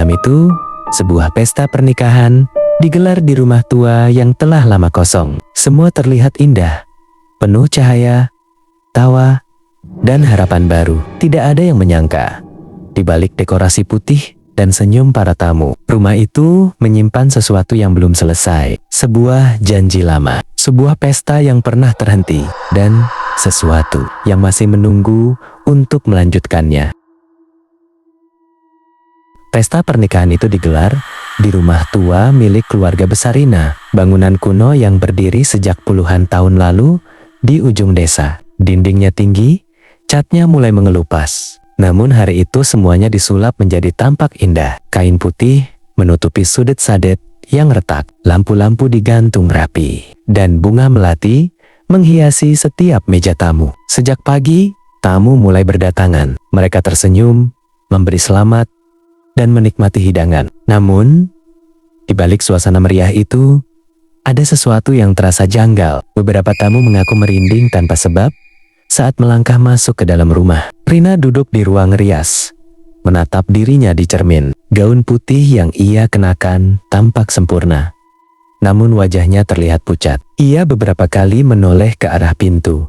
Malam itu, sebuah pesta pernikahan digelar di rumah tua yang telah lama kosong. Semua terlihat indah, penuh cahaya, tawa, dan harapan baru. Tidak ada yang menyangka, di balik dekorasi putih dan senyum para tamu, rumah itu menyimpan sesuatu yang belum selesai. Sebuah janji lama, sebuah pesta yang pernah terhenti, dan sesuatu yang masih menunggu untuk melanjutkannya. Pesta pernikahan itu digelar di rumah tua milik keluarga besar Rina, bangunan kuno yang berdiri sejak puluhan tahun lalu di ujung desa. Dindingnya tinggi, catnya mulai mengelupas. Namun hari itu semuanya disulap menjadi tampak indah. Kain putih menutupi sudut sadet yang retak, lampu-lampu digantung rapi, dan bunga melati menghiasi setiap meja tamu. Sejak pagi, tamu mulai berdatangan. Mereka tersenyum, memberi selamat, dan menikmati hidangan. Namun, di balik suasana meriah itu, ada sesuatu yang terasa janggal. Beberapa tamu mengaku merinding tanpa sebab saat melangkah masuk ke dalam rumah. Rina duduk di ruang rias, menatap dirinya di cermin. Gaun putih yang ia kenakan tampak sempurna, namun wajahnya terlihat pucat. Ia beberapa kali menoleh ke arah pintu,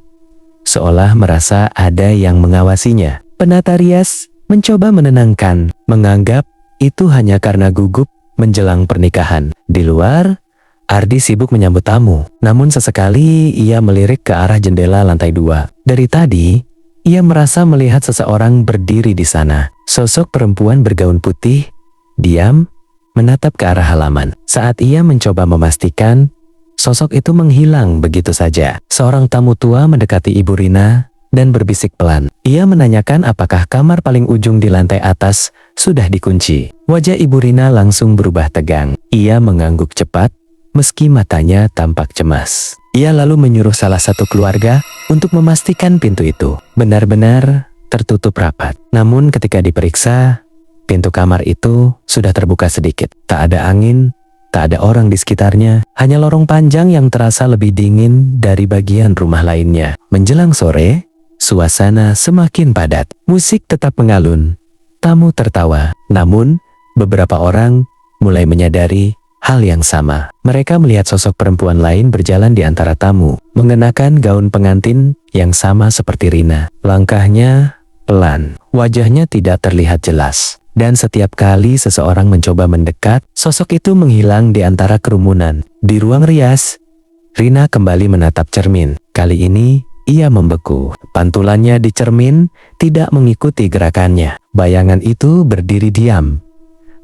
seolah merasa ada yang mengawasinya. Penata rias mencoba menenangkan, menganggap itu hanya karena gugup menjelang pernikahan. Di luar, Ardi sibuk menyambut tamu, namun sesekali ia melirik ke arah jendela lantai 2. Dari tadi, ia merasa melihat seseorang berdiri di sana. Sosok perempuan bergaun putih, diam, menatap ke arah halaman. Saat ia mencoba memastikan, sosok itu menghilang begitu saja. Seorang tamu tua mendekati Ibu Rina dan berbisik pelan. Ia menanyakan apakah kamar paling ujung di lantai atas sudah dikunci. Wajah Ibu Rina langsung berubah tegang. Ia mengangguk cepat, meski matanya tampak cemas. Ia lalu menyuruh salah satu keluarga untuk memastikan pintu itu benar-benar tertutup rapat. Namun ketika diperiksa, pintu kamar itu sudah terbuka sedikit. Tak ada angin, tak ada orang di sekitarnya, hanya lorong panjang yang terasa lebih dingin dari bagian rumah lainnya. Menjelang sore, suasana semakin padat. Musik tetap mengalun, tamu tertawa. Namun, beberapa orang mulai menyadari hal yang sama. Mereka melihat sosok perempuan lain berjalan di antara tamu, mengenakan gaun pengantin yang sama seperti Rina. Langkahnya pelan, wajahnya tidak terlihat jelas. Dan setiap kali seseorang mencoba mendekat, sosok itu menghilang di antara kerumunan. Di ruang rias, Rina kembali menatap cermin. Kali ini, ia membeku. Pantulannya di cermin tidak mengikuti gerakannya. Bayangan itu berdiri diam,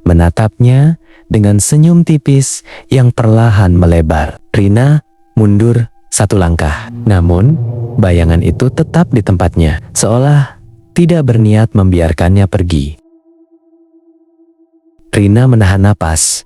menatapnya dengan senyum tipis yang perlahan melebar. Rina mundur satu langkah. Namun, bayangan itu tetap di tempatnya, seolah tidak berniat membiarkannya pergi. Rina menahan napas.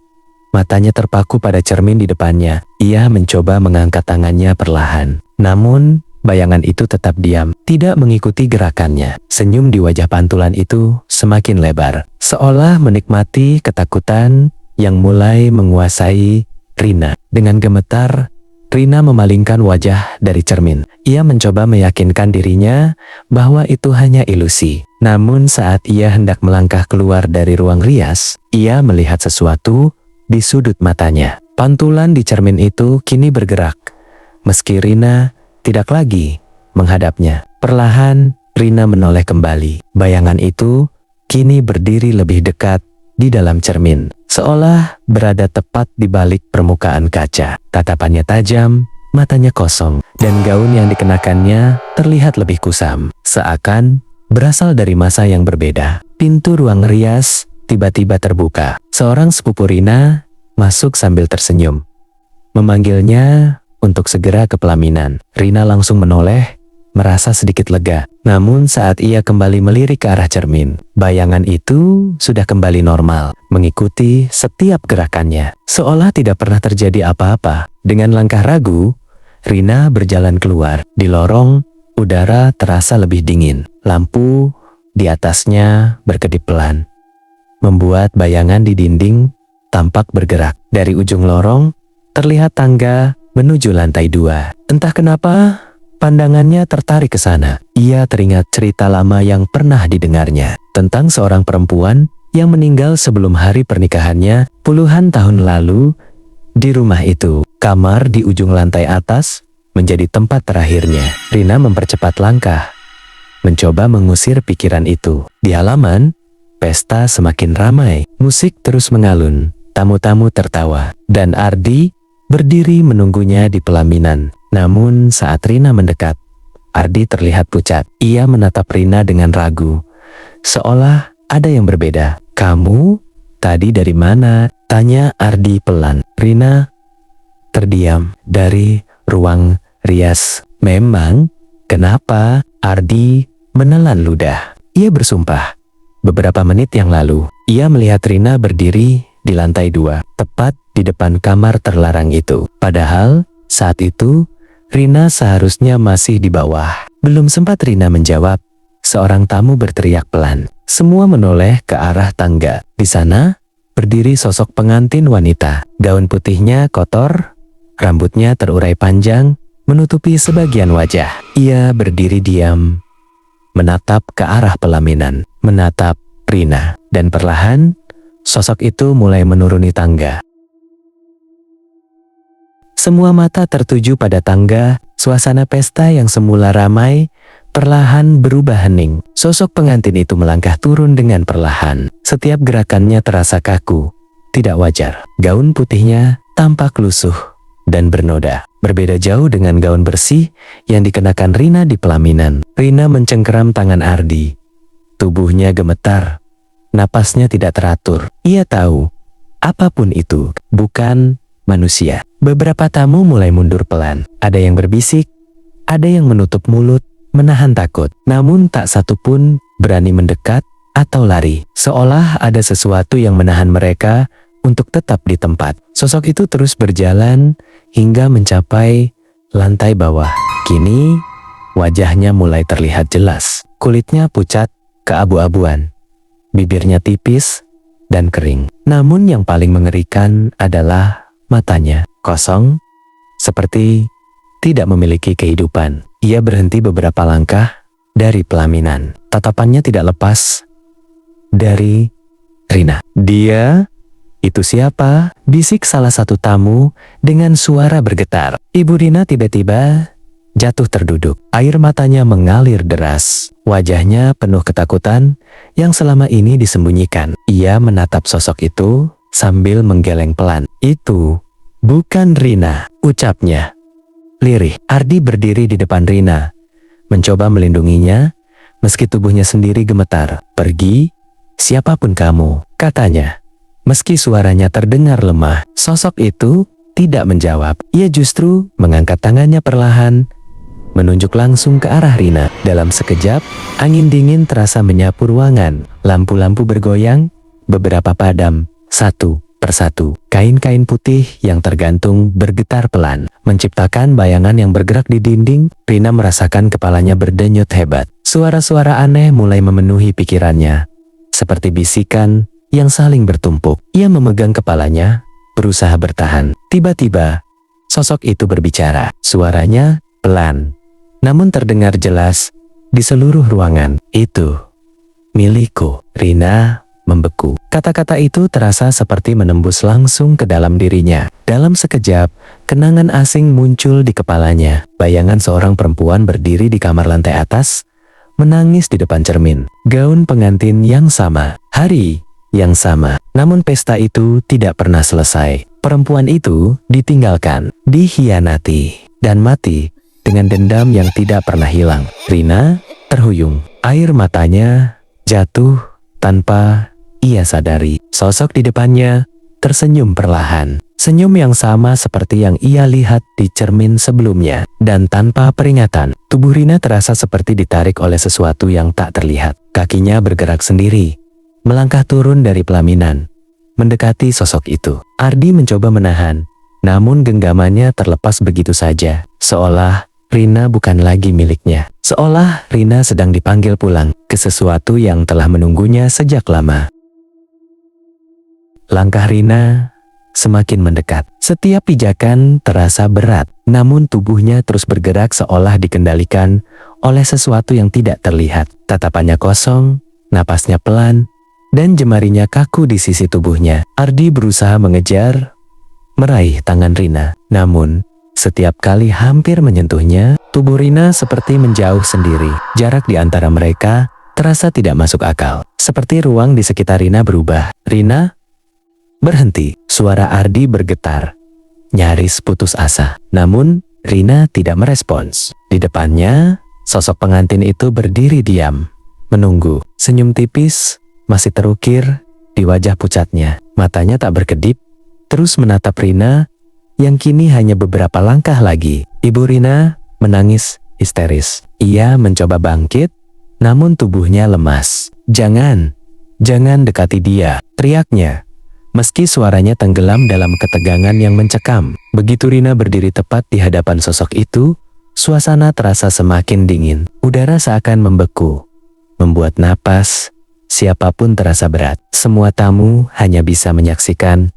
Matanya terpaku pada cermin di depannya. Ia mencoba mengangkat tangannya perlahan. Namun, bayangan itu tetap diam, tidak mengikuti gerakannya. Senyum di wajah pantulan itu semakin lebar, seolah menikmati ketakutan yang mulai menguasai Rina. Dengan gemetar, Rina memalingkan wajah dari cermin. Ia mencoba meyakinkan dirinya bahwa itu hanya ilusi. Namun saat ia hendak melangkah keluar dari ruang rias, ia melihat sesuatu di sudut matanya. Pantulan di cermin itu kini bergerak, meski Rina tidak lagi menghadapnya. Perlahan, Rina menoleh kembali. Bayangan itu kini berdiri lebih dekat di dalam cermin, seolah berada tepat di balik permukaan kaca. Tatapannya tajam, matanya kosong, dan gaun yang dikenakannya terlihat lebih kusam, seakan berasal dari masa yang berbeda. Pintu ruang rias tiba-tiba terbuka. Seorang sepupu Rina masuk sambil tersenyum, memanggilnya untuk segera ke pelaminan. Rina langsung menoleh, merasa sedikit lega. Namun saat ia kembali melirik ke arah cermin, bayangan itu sudah kembali normal, mengikuti setiap gerakannya, seolah tidak pernah terjadi apa-apa. Dengan langkah ragu, Rina berjalan keluar. Di lorong, udara terasa lebih dingin. Lampu di atasnya berkedip pelan, membuat bayangan di dinding tampak bergerak. Dari ujung lorong, terlihat tangga menuju lantai 2. Entah kenapa, pandangannya tertarik ke sana. Ia teringat cerita lama yang pernah didengarnya tentang seorang perempuan yang meninggal sebelum hari pernikahannya puluhan tahun lalu. Di rumah itu, kamar di ujung lantai atas menjadi tempat terakhirnya. Rina mempercepat langkah, mencoba mengusir pikiran itu. Di halaman, pesta semakin ramai, musik terus mengalun, tamu-tamu tertawa, dan Ardi berdiri menunggunya di pelaminan. Namun saat Rina mendekat, Ardi terlihat pucat. Ia menatap Rina dengan ragu, seolah ada yang berbeda. "Kamu tadi dari mana?" tanya Ardi pelan. Rina terdiam. "Dari ruang rias." "Memang? Kenapa?" Ardi menelan ludah. Ia bersumpah. Beberapa menit yang lalu, ia melihat Rina berdiri di lantai 2, tepat di depan kamar terlarang itu. Padahal saat itu Rina seharusnya masih di bawah. Belum sempat Rina menjawab, seorang tamu berteriak pelan. Semua menoleh ke arah tangga. Di sana berdiri sosok pengantin wanita. Gaun putihnya kotor, rambutnya terurai panjang, menutupi sebagian wajah. Ia berdiri diam, menatap ke arah pelaminan, menatap Rina. Dan perlahan, sosok itu mulai menuruni tangga. Semua mata tertuju pada tangga. Suasana pesta yang semula ramai perlahan berubah hening. Sosok pengantin itu melangkah turun dengan perlahan. Setiap gerakannya terasa kaku, tidak wajar. Gaun putihnya tampak lusuh dan bernoda. Berbeda jauh dengan gaun bersih yang dikenakan Rina di pelaminan. Rina mencengkeram tangan Ardi. Tubuhnya gemetar, napasnya tidak teratur. Ia tahu, apapun itu bukan manusia. Beberapa tamu mulai mundur pelan. Ada yang berbisik, ada yang menutup mulut, menahan takut. Namun tak satu pun berani mendekat atau lari. Seolah ada sesuatu yang menahan mereka untuk tetap di tempat. Sosok itu terus berjalan hingga mencapai lantai bawah. Kini wajahnya mulai terlihat jelas. Kulitnya pucat keabu-abuan, bibirnya tipis dan kering. Namun yang paling mengerikan adalah matanya, kosong, seperti tidak memiliki kehidupan. Ia berhenti beberapa langkah dari pelaminan. Tatapannya tidak lepas dari Rina. "Dia? Itu siapa?" bisik salah satu tamu dengan suara bergetar. Ibu Rina tiba-tiba jatuh terduduk. Air matanya mengalir deras. Wajahnya penuh ketakutan yang selama ini disembunyikan. Ia menatap sosok itu sambil menggeleng pelan. "Itu bukan Rina," ucapnya lirih. Ardi berdiri di depan Rina, mencoba melindunginya, meski tubuhnya sendiri gemetar. "Pergi, siapapun kamu," katanya. Meski suaranya terdengar lemah, sosok itu tidak menjawab. Ia justru mengangkat tangannya perlahan, menunjuk langsung ke arah Rina. Dalam sekejap, angin dingin terasa menyapu ruangan. Lampu-lampu bergoyang, beberapa padam, satu persatu. Kain-kain putih yang tergantung bergetar pelan, menciptakan bayangan yang bergerak di dinding. Rina merasakan kepalanya berdenyut hebat. Suara-suara aneh mulai memenuhi pikirannya, seperti bisikan yang saling bertumpuk. Ia memegang kepalanya, berusaha bertahan. Tiba-tiba, sosok itu berbicara. Suaranya pelan, namun terdengar jelas di seluruh ruangan. "Itu milikku." Rina membeku. Kata-kata itu terasa seperti menembus langsung ke dalam dirinya. Dalam sekejap, kenangan asing muncul di kepalanya. Bayangan seorang perempuan berdiri di kamar lantai atas, menangis di depan cermin. Gaun pengantin yang sama, hari yang sama. Namun pesta itu tidak pernah selesai. Perempuan itu ditinggalkan, dikhianati, dan mati dengan dendam yang tidak pernah hilang. Rina terhuyung. Air matanya jatuh tanpa ia sadari. Sosok di depannya tersenyum perlahan. Senyum yang sama seperti yang ia lihat di cermin sebelumnya. Dan tanpa peringatan, tubuh Rina terasa seperti ditarik oleh sesuatu yang tak terlihat. Kakinya bergerak sendiri, melangkah turun dari pelaminan, mendekati sosok itu. Ardi mencoba menahan, namun genggamannya terlepas begitu saja. Seolah Rina bukan lagi miliknya. Seolah Rina sedang dipanggil pulang ke sesuatu yang telah menunggunya sejak lama. Langkah Rina semakin mendekat. Setiap pijakan terasa berat, namun tubuhnya terus bergerak seolah dikendalikan oleh sesuatu yang tidak terlihat. Tatapannya kosong, napasnya pelan, dan jemarinya kaku di sisi tubuhnya. Ardi berusaha mengejar, meraih tangan Rina. Namun, setiap kali hampir menyentuhnya, tubuh Rina seperti menjauh sendiri. Jarak di antara mereka terasa tidak masuk akal. Seperti ruang di sekitar Rina berubah. Rina, berhenti. Suara Ardi bergetar, nyaris putus asa. Namun, Rina tidak merespons. Di depannya, sosok pengantin itu berdiri diam, menunggu. Senyum tipis masih terukir di wajah pucatnya. Matanya tak berkedip, terus menatap Rina yang kini hanya beberapa langkah lagi. Ibu Rina menangis histeris. Ia mencoba bangkit, namun tubuhnya lemas. Jangan dekati dia," teriaknya. Meski suaranya tenggelam dalam ketegangan yang mencekam. Begitu Rina berdiri tepat di hadapan sosok itu, suasana terasa semakin dingin. Udara seakan membeku, membuat napas siapapun terasa berat. Semua tamu hanya bisa menyaksikan,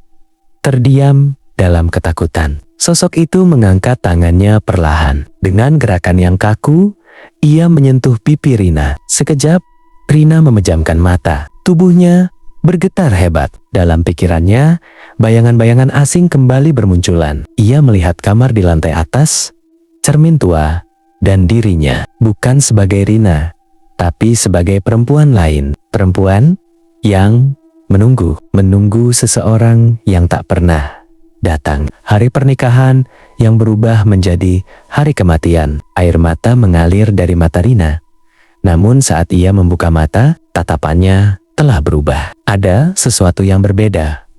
terdiam dalam ketakutan. Sosok itu mengangkat tangannya perlahan. Dengan gerakan yang kaku, ia menyentuh pipi Rina. Sekejap, Rina memejamkan mata. Tubuhnya bergetar hebat. Dalam pikirannya, bayangan-bayangan asing kembali bermunculan. Ia melihat kamar di lantai atas, cermin tua, dan dirinya. Bukan sebagai Rina, tapi sebagai perempuan lain. Perempuan yang menunggu seseorang yang tak pernah datang. Hari pernikahan yang berubah menjadi hari kematian. Air mata mengalir dari mata Rina. Namun saat ia membuka mata, tatapannya telah berubah. Ada sesuatu yang berbeda.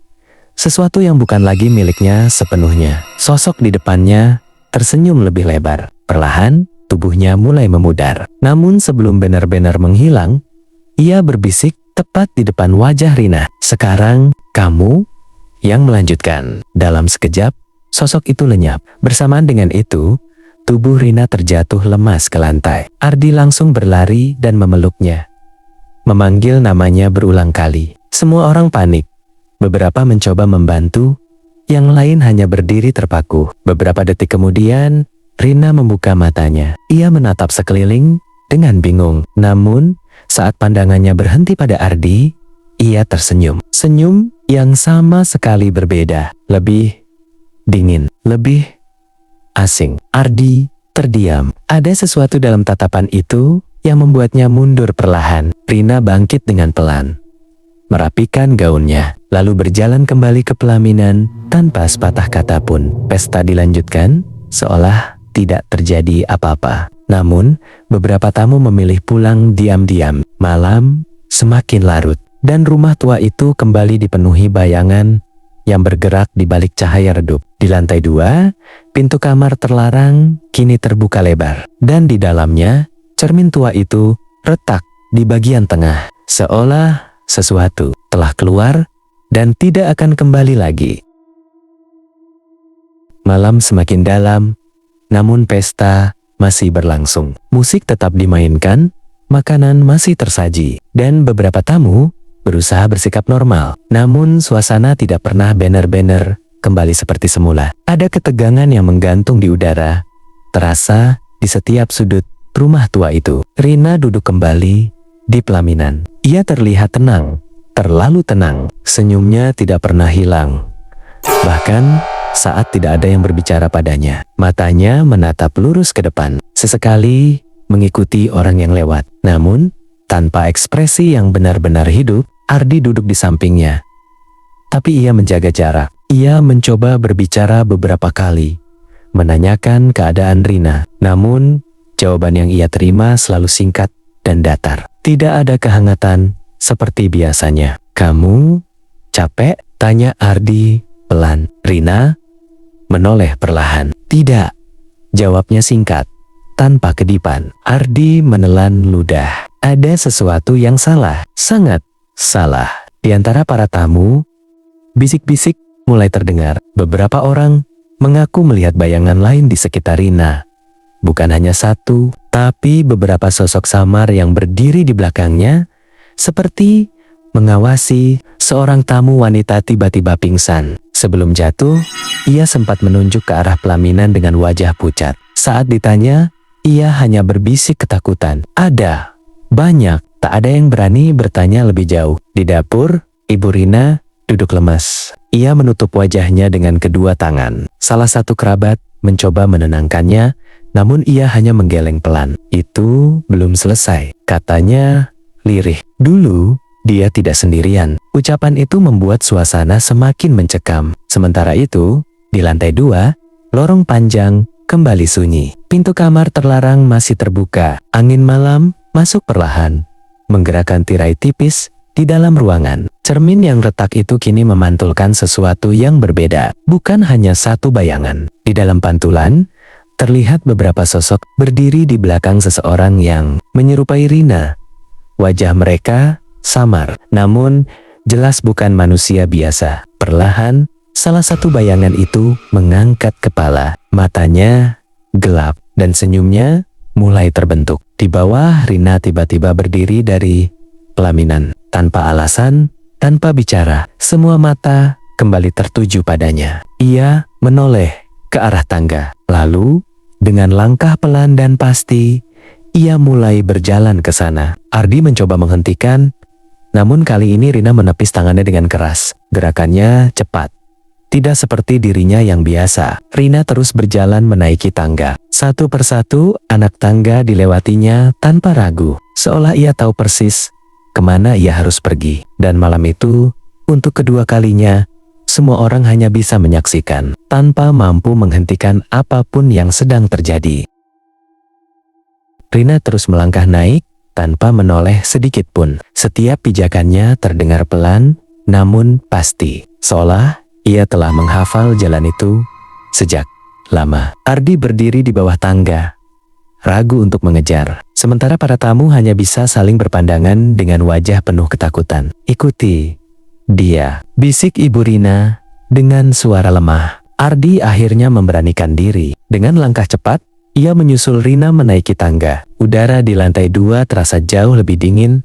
Sesuatu yang bukan lagi miliknya sepenuhnya. Sosok di depannya tersenyum lebih lebar. Perlahan, tubuhnya mulai memudar. Namun sebelum benar-benar menghilang, ia berbisik tepat di depan wajah Rina. "Sekarang, kamu yang melanjutkan." Dalam sekejap, sosok itu lenyap. Bersamaan dengan itu, tubuh Rina terjatuh lemas ke lantai. Ardi langsung berlari dan memeluknya, memanggil namanya berulang kali. Semua orang panik. Beberapa mencoba membantu, yang lain hanya berdiri terpaku. Beberapa detik kemudian, Rina membuka matanya. Ia menatap sekeliling dengan bingung. Namun, saat pandangannya berhenti pada Ardi, ia tersenyum. Senyum yang sama sekali berbeda. Lebih dingin, lebih asing. Ardi terdiam. Ada sesuatu dalam tatapan itu yang membuatnya mundur perlahan. Rina bangkit dengan pelan, merapikan gaunnya, lalu berjalan kembali ke pelaminan tanpa sepatah kata pun. Pesta dilanjutkan, seolah tidak terjadi apa-apa. Namun, beberapa tamu memilih pulang diam-diam. Malam semakin larut, dan rumah tua itu kembali dipenuhi bayangan yang bergerak di balik cahaya redup. Di lantai 2, pintu kamar terlarang kini terbuka lebar, dan di dalamnya, cermin tua itu retak di bagian tengah, seolah sesuatu telah keluar dan tidak akan kembali lagi. Malam semakin dalam, namun pesta masih berlangsung. Musik tetap dimainkan, makanan masih tersaji, dan beberapa tamu berusaha bersikap normal. Namun suasana tidak pernah benar-benar kembali seperti semula. Ada ketegangan yang menggantung di udara, terasa di setiap sudut rumah tua itu. Rina duduk kembali di pelaminan. Ia terlihat tenang, terlalu tenang. Senyumnya tidak pernah hilang. Bahkan saat tidak ada yang berbicara padanya. Matanya menatap lurus ke depan, sesekali mengikuti orang yang lewat. Namun, tanpa ekspresi yang benar-benar hidup. Ardi duduk di sampingnya, tapi ia menjaga jarak. Ia mencoba berbicara beberapa kali, menanyakan keadaan Rina. Namun, jawaban yang ia terima selalu singkat dan datar. Tidak ada kehangatan seperti biasanya. "Kamu capek?" tanya Ardi pelan. Rina menoleh perlahan. "Tidak," jawabnya singkat, tanpa kedipan. Ardi menelan ludah. Ada sesuatu yang salah, sangat salah. Di antara para tamu, bisik-bisik mulai terdengar. Beberapa orang mengaku melihat bayangan lain di sekitar Rina. Bukan hanya satu, tapi beberapa sosok samar yang berdiri di belakangnya, seperti mengawasi. Seorang tamu wanita tiba-tiba pingsan. Sebelum jatuh, ia sempat menunjuk ke arah pelaminan dengan wajah pucat. Saat ditanya, ia hanya berbisik ketakutan. "Ada banyak Tak ada yang berani bertanya lebih jauh. Di dapur, Ibu Rina duduk lemas. Ia menutup wajahnya dengan kedua tangan. Salah satu kerabat mencoba menenangkannya, namun ia hanya menggeleng pelan. Itu belum selesai, katanya lirih. Dulu, dia tidak sendirian. Ucapan itu membuat suasana semakin mencekam. Sementara itu, di lantai 2, lorong panjang kembali sunyi. Pintu kamar terlarang masih terbuka. Angin malam masuk perlahan, menggerakkan tirai tipis di dalam ruangan. Cermin yang retak itu kini memantulkan sesuatu yang berbeda. Bukan hanya satu bayangan. Di dalam pantulan, terlihat beberapa sosok berdiri di belakang seseorang yang menyerupai Rina. Wajah mereka samar, namun jelas bukan manusia biasa. Perlahan, salah satu bayangan itu mengangkat kepala. Matanya gelap dan senyumnya mulai terbentuk. Di bawah, Rina tiba-tiba berdiri dari pelaminan. Tanpa alasan, tanpa bicara, semua mata kembali tertuju padanya. Ia menoleh ke arah tangga. Lalu, dengan langkah pelan dan pasti, ia mulai berjalan ke sana. Ardi mencoba menghentikan, namun kali ini Rina menepis tangannya dengan keras. Gerakannya cepat. Tidak seperti dirinya yang biasa. Rina terus berjalan menaiki tangga. Satu persatu, anak tangga dilewatinya tanpa ragu. Seolah ia tahu persis kemana ia harus pergi. Dan malam itu, untuk kedua kalinya, semua orang hanya bisa menyaksikan, tanpa mampu menghentikan apapun yang sedang terjadi. Rina terus melangkah naik, tanpa menoleh sedikit pun. Setiap pijakannya terdengar pelan, namun pasti. Seolah ia telah menghafal jalan itu sejak lama. Ardi berdiri di bawah tangga, ragu untuk mengejar. Sementara para tamu hanya bisa saling berpandangan dengan wajah penuh ketakutan. Ikuti dia, bisik Ibu Rina dengan suara lemah. Ardi akhirnya memberanikan diri. Dengan langkah cepat, ia menyusul Rina menaiki tangga. Udara di lantai 2 terasa jauh lebih dingin,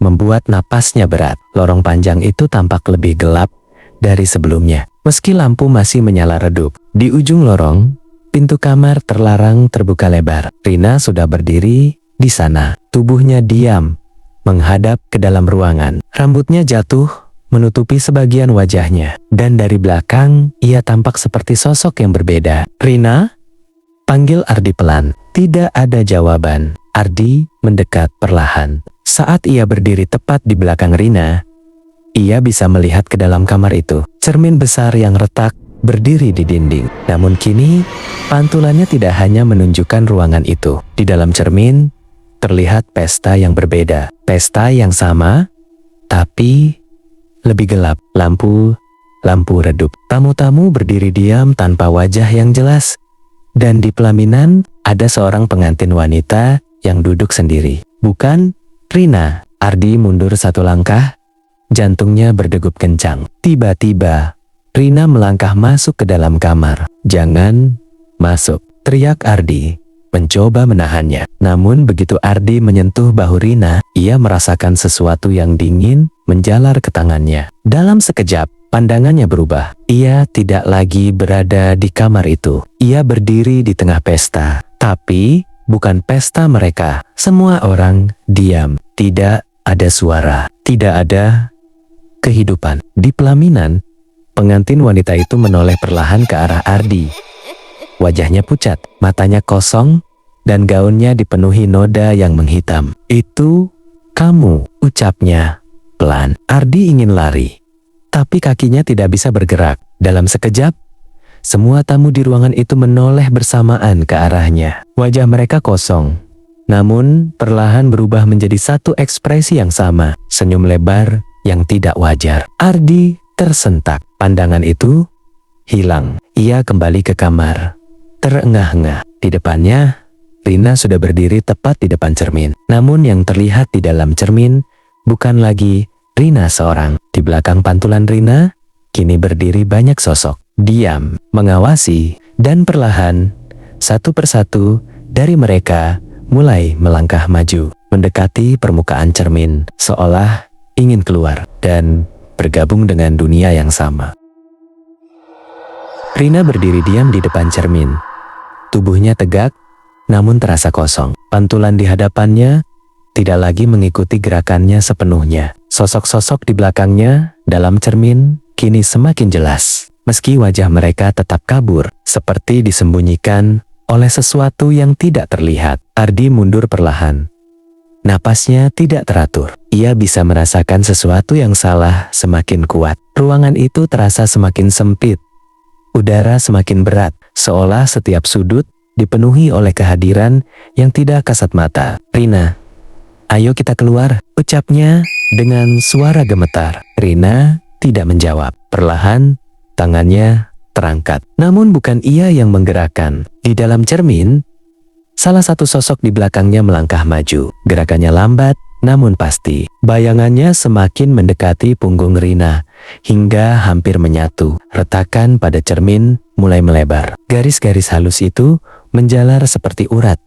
membuat napasnya berat. Lorong panjang itu tampak lebih gelap dari sebelumnya. Meski lampu masih menyala redup, di ujung lorong, pintu kamar terlarang terbuka lebar. Rina sudah berdiri di sana. Tubuhnya diam, menghadap ke dalam ruangan. Rambutnya jatuh, menutupi sebagian wajahnya. Dan dari belakang, ia tampak seperti sosok yang berbeda. "Rina?" panggil Ardi pelan. Tidak ada jawaban. Ardi mendekat perlahan. Saat ia berdiri tepat di belakang Rina, ia bisa melihat ke dalam kamar itu. Cermin besar yang retak berdiri di dinding. Namun kini, pantulannya tidak hanya menunjukkan ruangan itu. Di dalam cermin, terlihat pesta yang berbeda. Pesta yang sama, tapi lebih gelap. Lampu redup. Tamu-tamu berdiri diam tanpa wajah yang jelas. Dan di pelaminan, ada seorang pengantin wanita yang duduk sendiri. Bukan Rina. Ardi mundur satu langkah, jantungnya berdegup kencang. Tiba-tiba, Rina melangkah masuk ke dalam kamar. "Jangan masuk," teriak Ardi, mencoba menahannya. Namun begitu Ardi menyentuh bahu Rina, ia merasakan sesuatu yang dingin menjalar ke tangannya. Dalam sekejap, pandangannya berubah. Ia tidak lagi berada di kamar itu. Ia berdiri di tengah pesta. Tapi, bukan pesta mereka. Semua orang diam. Tidak ada suara. Tidak ada kehidupan. Di pelaminan, pengantin wanita itu menoleh perlahan ke arah Ardi. Wajahnya pucat, matanya kosong, dan gaunnya dipenuhi noda yang menghitam. "Itu kamu," ucapnya pelan. Ardi ingin lari, tapi kakinya tidak bisa bergerak. Dalam sekejap, semua tamu di ruangan itu menoleh bersamaan ke arahnya. Wajah mereka kosong, namun perlahan berubah menjadi satu ekspresi yang sama, senyum lebar yang tidak wajar. Ardi tersentak. Pandangan itu hilang. Ia kembali ke kamar, terengah-engah. Di depannya, Rina sudah berdiri tepat di depan cermin. Namun yang terlihat di dalam cermin bukan lagi Rina seorang. Di belakang pantulan Rina, kini berdiri banyak sosok. Diam, mengawasi, dan perlahan, satu persatu dari mereka mulai melangkah maju, mendekati permukaan cermin, seolah ingin keluar dan bergabung dengan dunia yang sama. Rina berdiri diam di depan cermin. Tubuhnya tegak, namun terasa kosong. Pantulan di hadapannya tidak lagi mengikuti gerakannya sepenuhnya. Sosok-sosok di belakangnya dalam cermin kini semakin jelas. Meski wajah mereka tetap kabur, seperti disembunyikan oleh sesuatu yang tidak terlihat. Ardi mundur perlahan. Napasnya tidak teratur. Ia bisa merasakan sesuatu yang salah semakin kuat. Ruangan itu terasa semakin sempit. Udara semakin berat, seolah setiap sudut dipenuhi oleh kehadiran yang tidak kasat mata. "Rina, ayo kita keluar," ucapnya dengan suara gemetar. Rina tidak menjawab. Perlahan, tangannya terangkat. Namun bukan ia yang menggerakkan. Di dalam cermin, salah satu sosok di belakangnya melangkah maju. Gerakannya lambat, namun pasti. Bayangannya semakin mendekati punggung Rina, hingga hampir menyatu. Retakan pada cermin mulai melebar. Garis-garis halus itu menjalar seperti urat,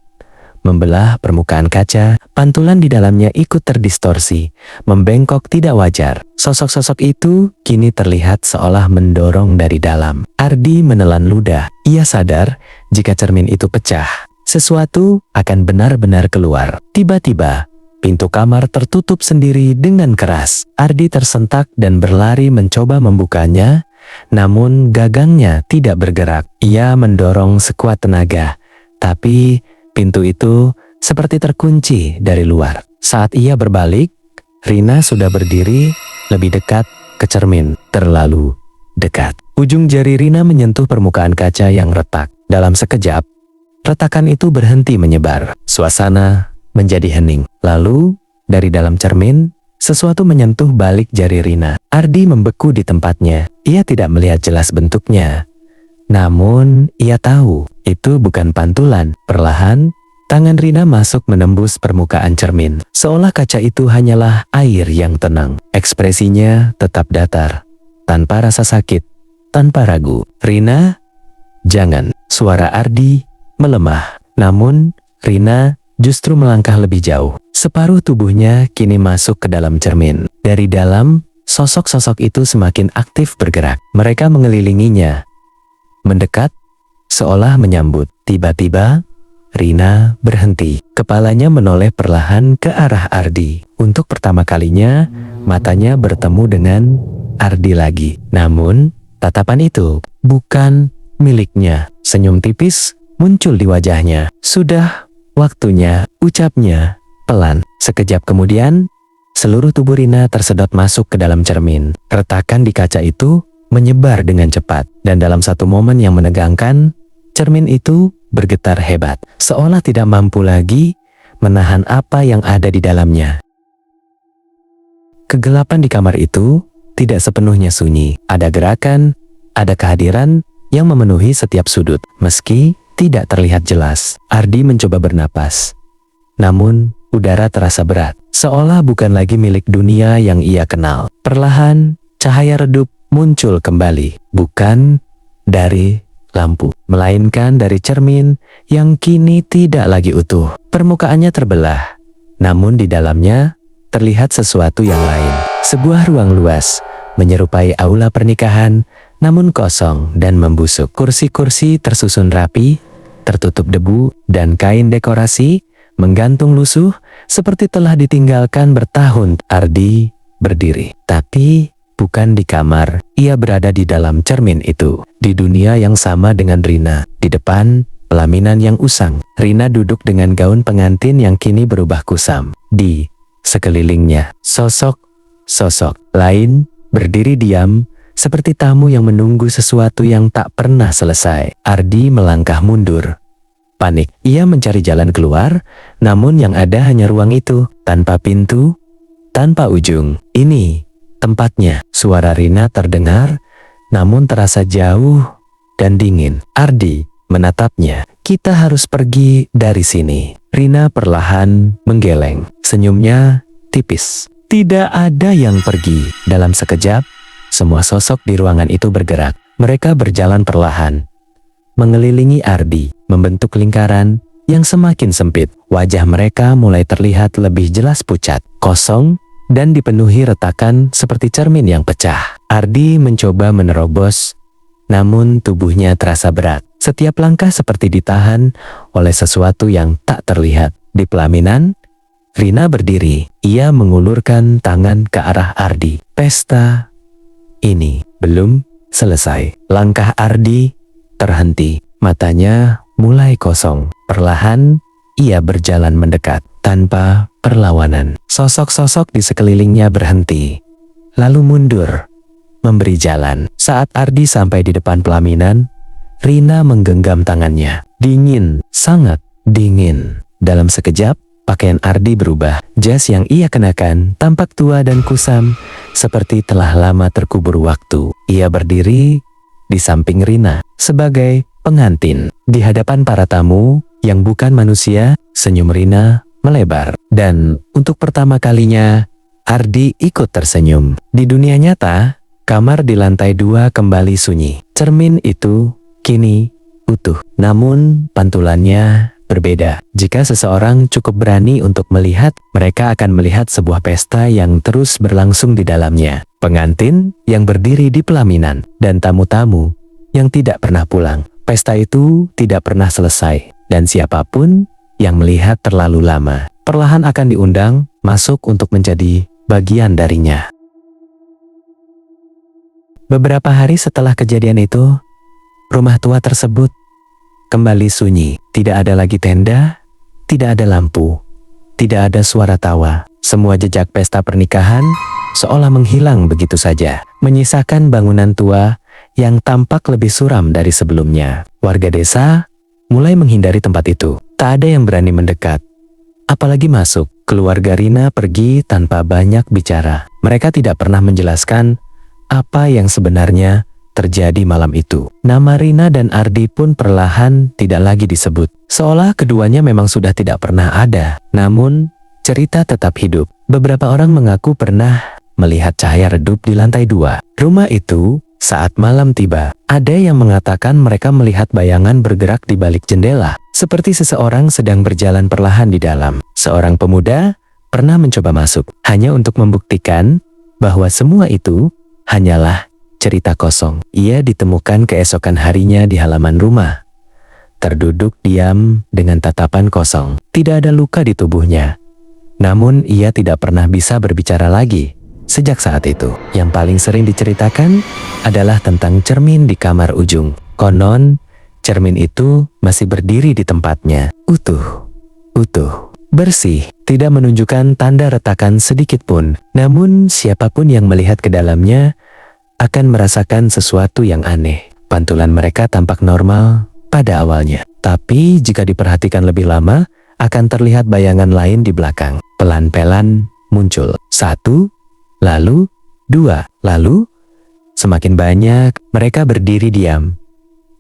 membelah permukaan kaca. Pantulan di dalamnya ikut terdistorsi, membengkok tidak wajar. Sosok-sosok itu kini terlihat seolah mendorong dari dalam. Ardi menelan ludah. Ia sadar jika cermin itu pecah, sesuatu akan benar-benar keluar. Tiba-tiba, pintu kamar tertutup sendiri dengan keras. Ardi tersentak dan berlari mencoba membukanya, namun gagangnya tidak bergerak. Ia mendorong sekuat tenaga, tapi pintu itu seperti terkunci dari luar. Saat ia berbalik, Rina sudah berdiri lebih dekat ke cermin, terlalu dekat. Ujung jari Rina menyentuh permukaan kaca yang retak. Dalam sekejap, retakan itu berhenti menyebar. Suasana menjadi hening. Lalu, dari dalam cermin, sesuatu menyentuh balik jari Rina. Ardi membeku di tempatnya. Ia tidak melihat jelas bentuknya. Namun, ia tahu itu bukan pantulan. Perlahan, tangan Rina masuk menembus permukaan cermin. Seolah kaca itu hanyalah air yang tenang. Ekspresinya tetap datar, tanpa rasa sakit, tanpa ragu. "Rina, jangan." Suara Ardi melemah. Namun, Rina justru melangkah lebih jauh. Separuh tubuhnya kini masuk ke dalam cermin. Dari dalam, sosok-sosok itu semakin aktif bergerak. Mereka mengelilinginya, mendekat, seolah menyambut. Tiba-tiba, Rina berhenti. Kepalanya menoleh perlahan ke arah Ardi. Untuk pertama kalinya, matanya bertemu dengan Ardi lagi. Namun, tatapan itu bukan miliknya. Senyum tipis muncul di wajahnya. "Sudah waktunya," ucapnya pelan. Sekejap kemudian, seluruh tubuh Rina tersedot masuk ke dalam cermin. Retakan di kaca itu menyebar dengan cepat, dan dalam satu momen yang menegangkan, cermin itu bergetar hebat, seolah tidak mampu lagi menahan apa yang ada di dalamnya. Kegelapan di kamar itu tidak sepenuhnya sunyi. Ada gerakan, ada kehadiran yang memenuhi setiap sudut. Meski tidak terlihat jelas, Ardi mencoba bernapas. Namun, udara terasa berat, seolah bukan lagi milik dunia yang ia kenal. Perlahan, cahaya redup muncul kembali, bukan dari lampu, melainkan dari cermin yang kini tidak lagi utuh. Permukaannya terbelah, namun di dalamnya terlihat sesuatu yang lain. Sebuah ruang luas, menyerupai aula pernikahan, namun kosong dan membusuk. Kursi-kursi tersusun rapi, tertutup debu, dan kain dekorasi menggantung lusuh seperti telah ditinggalkan bertahun. Ardi berdiri, tapi bukan di kamar. Ia berada di dalam cermin itu, di dunia yang sama dengan Rina. Di depan, pelaminan yang usang. Rina duduk dengan gaun pengantin yang kini berubah kusam. Di sekelilingnya, sosok lain berdiri diam, seperti tamu yang menunggu sesuatu yang tak pernah selesai. Ardi melangkah mundur. Panik, ia mencari jalan keluar, namun yang ada hanya ruang itu, tanpa pintu, tanpa ujung. "Ini tempatnya." Suara Rina terdengar, namun terasa jauh dan dingin. Ardi menatapnya. "Kita harus pergi dari sini." Rina perlahan menggeleng. Senyumnya tipis. Tidak ada yang pergi. Dalam sekejap, semua sosok di ruangan itu bergerak. Mereka berjalan perlahan, mengelilingi Ardi, membentuk lingkaran yang semakin sempit. Wajah mereka mulai terlihat lebih jelas pucat, kosong, dan dipenuhi retakan seperti cermin yang pecah. Ardi mencoba menerobos, namun tubuhnya terasa berat. Setiap langkah seperti ditahan oleh sesuatu yang tak terlihat. Di pelaminan, Rina berdiri. Ia mengulurkan tangan ke arah Ardi. Pesta ini belum selesai. Langkah Ardi terhenti. Matanya mulai kosong. Perlahan ia berjalan mendekat tanpa perlawanan. Sosok-sosok di sekelilingnya berhenti, lalu mundur, memberi jalan. Saat Ardi sampai di depan pelaminan, Rina menggenggam tangannya. Dingin, sangat dingin. Dalam sekejap, pakaian Ardi berubah. Jas yang ia kenakan tampak tua dan kusam, seperti telah lama terkubur waktu. Ia berdiri di samping Rina sebagai pengantin. Di hadapan para tamu yang bukan manusia, senyum Rina melebar. Dan untuk pertama kalinya, Ardi ikut tersenyum. Di dunia nyata, kamar di lantai 2 kembali sunyi. Cermin itu kini utuh, namun pantulannya berbeda. Jika seseorang cukup berani untuk melihat, mereka akan melihat sebuah pesta yang terus berlangsung di dalamnya. Pengantin yang berdiri di pelaminan, dan tamu-tamu yang tidak pernah pulang. Pesta itu tidak pernah selesai, dan siapapun yang melihat terlalu lama, perlahan akan diundang masuk untuk menjadi bagian darinya. Beberapa hari setelah kejadian itu, rumah tua tersebut kembali sunyi. Tidak ada lagi tenda, tidak ada lampu, tidak ada suara tawa. Semua jejak pesta pernikahan seolah menghilang begitu saja, menyisakan bangunan tua yang tampak lebih suram dari sebelumnya. Warga desa mulai menghindari tempat itu. Tak ada yang berani mendekat, apalagi masuk. Keluarga Rina pergi tanpa banyak bicara. Mereka tidak pernah menjelaskan apa yang sebenarnya terjadi malam itu. Nama Rina dan Ardi pun perlahan tidak lagi disebut, seolah keduanya memang sudah tidak pernah ada. Namun, cerita tetap hidup. Beberapa orang mengaku pernah melihat cahaya redup di lantai 2 rumah itu saat malam tiba. Ada yang mengatakan mereka melihat bayangan bergerak di balik jendela, seperti seseorang sedang berjalan perlahan di dalam. Seorang pemuda pernah mencoba masuk, hanya untuk membuktikan bahwa semua itu hanyalah cerita kosong. Ia ditemukan keesokan harinya di halaman rumah, terduduk diam dengan tatapan kosong. Tidak ada luka di tubuhnya, namun ia tidak pernah bisa berbicara lagi. Sejak saat itu, yang paling sering diceritakan adalah tentang cermin di kamar ujung. Konon, cermin itu masih berdiri di tempatnya, utuh, bersih, tidak menunjukkan tanda retakan sedikit pun. Namun, siapapun yang melihat ke dalamnya akan merasakan sesuatu yang aneh. Pantulan mereka tampak normal pada awalnya, tapi jika diperhatikan lebih lama, akan terlihat bayangan lain di belakang. Pelan-pelan muncul. 1, lalu 2, lalu semakin banyak. Mereka berdiri diam,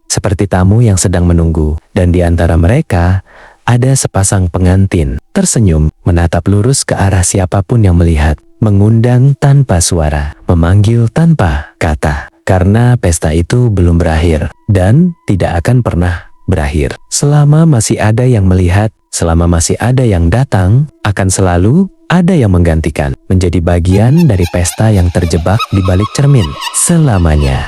seperti tamu yang sedang menunggu. Dan di antara mereka, ada sepasang pengantin, tersenyum, menatap lurus ke arah siapapun yang melihat. Mengundang tanpa suara, memanggil tanpa kata, karena pesta itu belum berakhir dan tidak akan pernah berakhir. Selama masih ada yang melihat, selama masih ada yang datang, akan selalu ada yang menggantikan, menjadi bagian dari pesta yang terjebak di balik cermin selamanya.